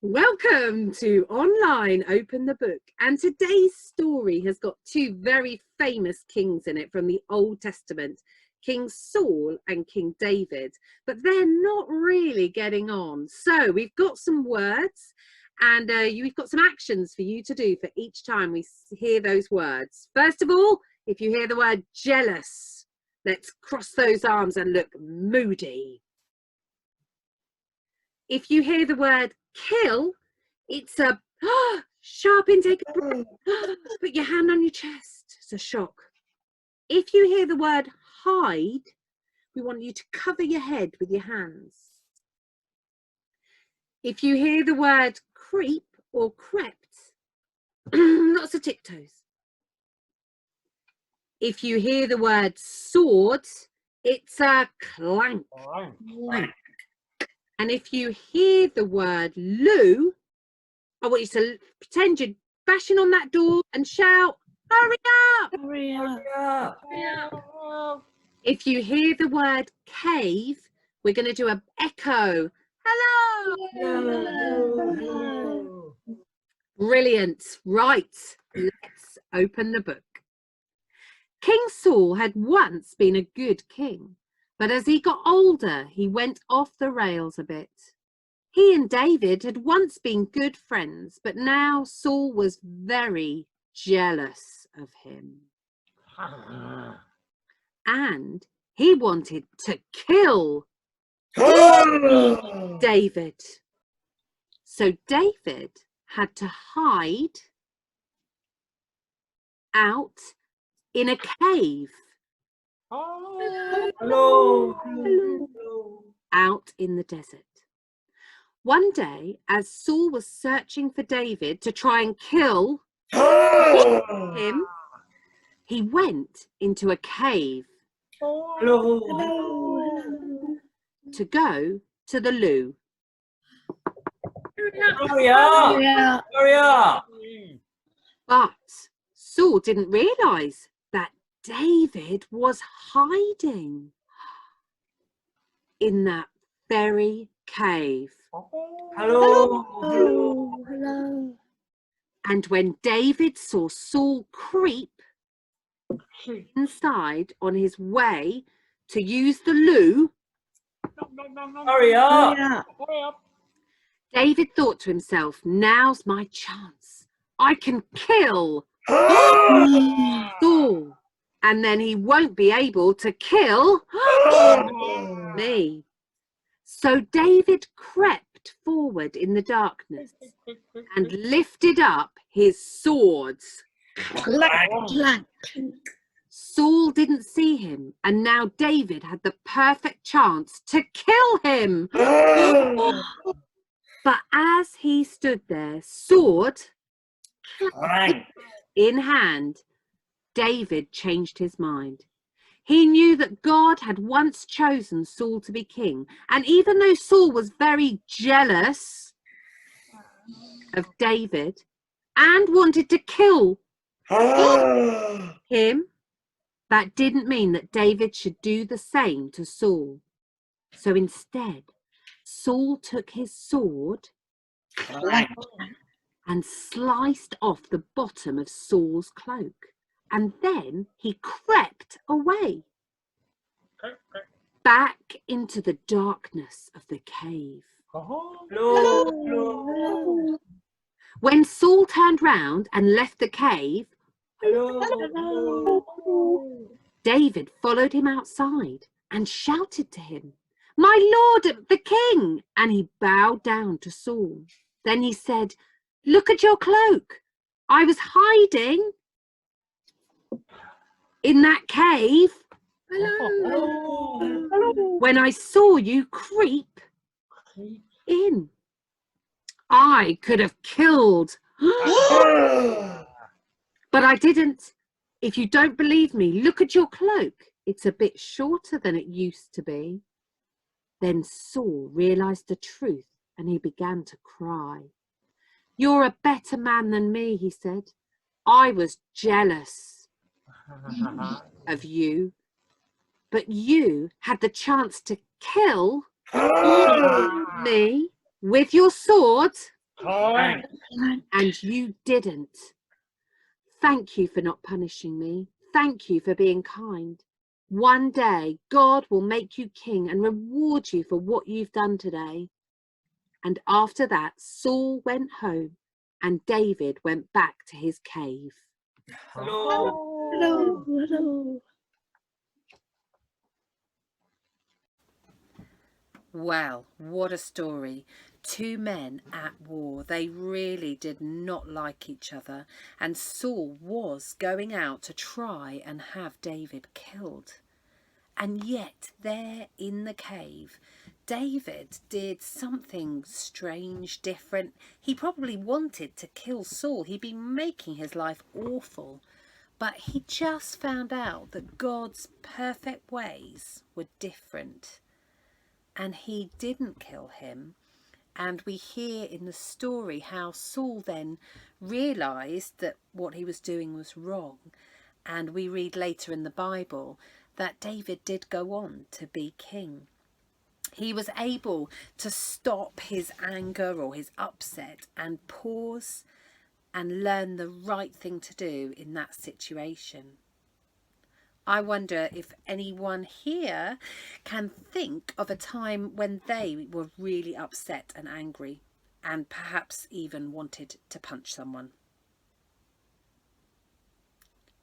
Welcome to Online Open the Book, and today's story has got two very famous kings in it from the Old Testament, King Saul and King David, but they're not really getting on. So we've got some words and we've got some actions for you to do for each time we hear those words. First of all, if you hear the word jealous, let's cross those arms and look moody. If you hear the word kill, it's a sharp intake of breath. Put your hand on your chest. It's a shock. If you hear the word hide, we want you to cover your head with your hands. If you hear the word creep or crept, lots of tiptoes. If you hear the word sword, it's a clank. Clank. And if you hear the word loo, I want you to pretend you're bashing on that door and shout, hurry up! Hurry up! Hurry up! If you hear the word cave, we're going to do an echo. Hello! Hello! Hello! Brilliant. Right, let's open the book. King Saul had once been a good king. But as he got older, he went off the rails a bit. He and David had once been good friends, but now Saul was very jealous of him. And he wanted to kill David. So David had to hide out in a cave. Hello. Out in the desert. One day, as Saul was searching for David to try and kill him, he went into a cave to go to the loo. Hurry up! Hurry up! But Saul didn't realise that David was hiding in that very cave. Hello. And when David saw Saul creep inside on his way to use the loo, Hurry up! David thought to himself, now's my chance. I can kill Saul. And then he won't be able to kill me. So David crept forward in the darkness and lifted up his swords. Clank. Saul didn't see him, and now David had the perfect chance to kill him. But as he stood there, sword in hand, David changed his mind. He knew that God had once chosen Saul to be king. And even though Saul was very jealous of David and wanted to kill him, that didn't mean that David should do the same to Saul. So instead, Saul took his sword and sliced off the bottom of Saul's cloak. And then he crept away back into the darkness of the cave. Hello. When Saul turned round and left the cave, David followed him outside and shouted to him, "My lord, the king!" And he bowed down to Saul. Then he said, "Look at your cloak. I was hiding in that cave when I saw you creep in. I could have killed, but I didn't. If you don't believe me, look at your cloak. It's a bit shorter than it used to be." Then Saul realized the truth and he began to cry. "You're a better man than me," he said. "I was jealous of you, but you had the chance to kill me with your sword Clank. and you didn't. Thank you for not punishing me. Thank you for being kind. One day, God will make you king and reward you for what you've done today." And after that, Saul went home and David went back to his cave. Hello. Hello. Well, what a story. Two men at war. They really did not like each other, and Saul was going out to try and have David killed. And yet, there in the cave, David did something strange, different. He probably wanted to kill Saul. He'd been making his life awful. But he just found out that God's perfect ways were different. And he didn't kill him. And we hear in the story how Saul then realised that what he was doing was wrong. And we read later in the Bible that David did go on to be king. He was able to stop his anger or his upset and pause and learn the right thing to do in that situation. I wonder if anyone here can think of a time when they were really upset and angry and perhaps even wanted to punch someone.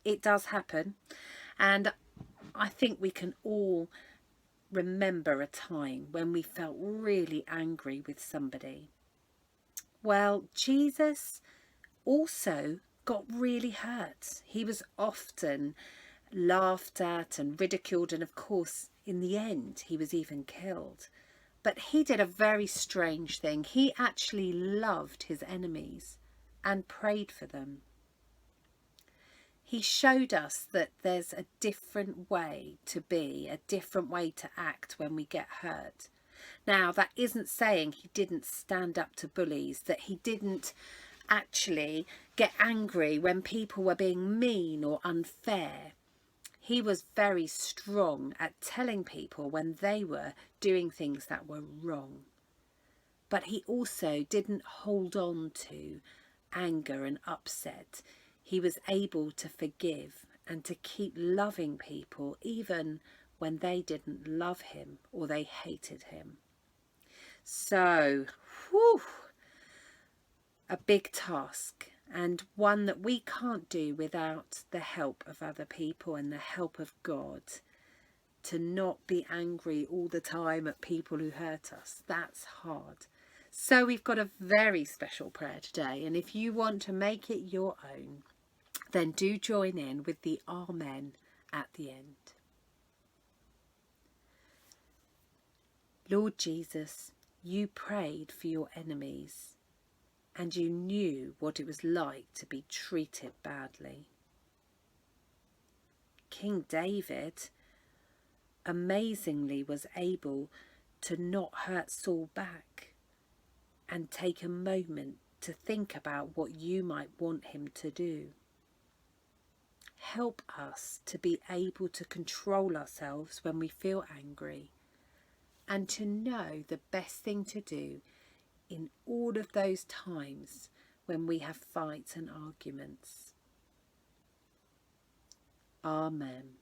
It does happen, and I think we can all remember a time when we felt really angry with somebody. Well, Jesus also got really hurt. He was often laughed at and ridiculed, and of course in the end he was even killed. But he did a very strange thing. He actually loved his enemies and prayed for them. He showed us that there's a different way to be, a different way to act when we get hurt. Now, that isn't saying he didn't stand up to bullies, that he didn't actually get angry when people were being mean or unfair. He was very strong at telling people when they were doing things that were wrong. But he also didn't hold on to anger and upset. He was able to forgive and to keep loving people even when they didn't love him or they hated him. So, a big task, and one that we can't do without the help of other people and the help of God. To not be angry all the time at people who hurt us, that's hard. So we've got a very special prayer today, and if you want to make it your own, then do join in with the Amen at the end. Lord Jesus, you prayed for your enemies, and you knew what it was like to be treated badly. King David amazingly was able to not hurt Saul back and take a moment to think about what you might want him to do. Help us to be able to control ourselves when we feel angry and to know the best thing to do in all of those times when we have fights and arguments. Amen.